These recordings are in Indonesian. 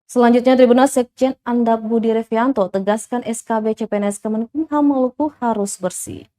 Selanjutnya, Tribunal Sekjen Andap Budi Revianto tegaskan SKB CPNS Kemenkumham Maluku harus bersih.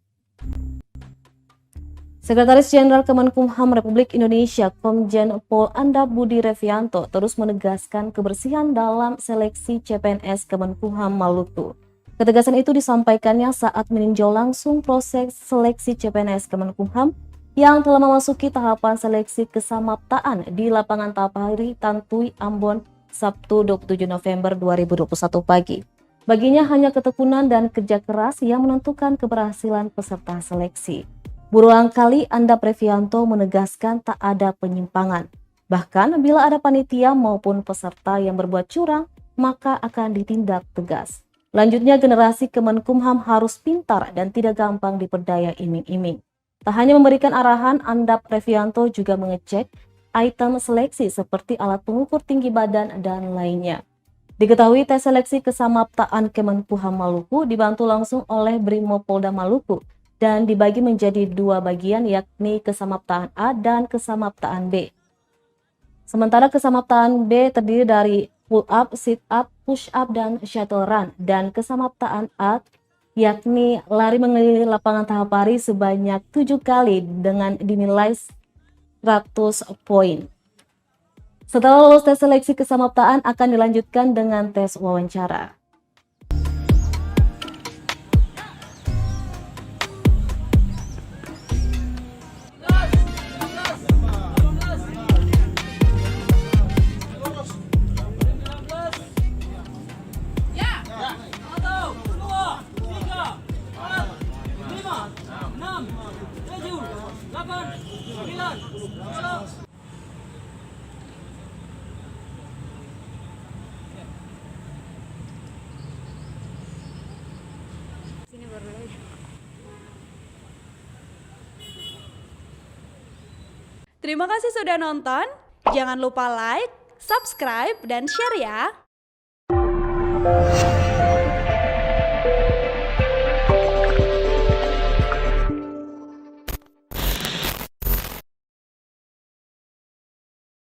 Sekretaris Jenderal Kemenkumham Republik Indonesia Komjen Pol Andap Budi Revianto terus menegaskan kebersihan dalam seleksi CPNS Kemenkumham Maluku. Ketegasan itu disampaikannya saat meninjau langsung proses seleksi CPNS Kemenkumham yang telah memasuki tahapan seleksi kesamaptaan di lapangan Tapahari, Tantui, Ambon, Sabtu 27 November 2021 pagi. Baginya hanya ketekunan dan kerja keras yang menentukan keberhasilan peserta seleksi. Berulang kali Andap Revianto menegaskan tak ada penyimpangan. Bahkan bila ada panitia maupun peserta yang berbuat curang, maka akan ditindak tegas. Lanjutnya, generasi Kemenkumham harus pintar dan tidak gampang diperdaya iming-iming. Tak hanya memberikan arahan, Andap Revianto juga mengecek item seleksi seperti alat pengukur tinggi badan dan lainnya. Diketahui tes seleksi kesamaptaan Kemenkumham Maluku dibantu langsung oleh Brimopolda Maluku dan dibagi menjadi dua bagian, yakni kesamaptaan A dan kesamaptaan B. Sementara kesamaptaan B terdiri dari pull up, sit up, push up, dan shuttle run, dan kesamaptaan A yakni lari mengelilingi lapangan Tapahari sebanyak 7 kali dengan dinilai 100 poin. Setelah lolos tes seleksi kesamaptaan akan dilanjutkan dengan tes wawancara. Terima kasih sudah nonton. Jangan lupa like, subscribe, dan share ya.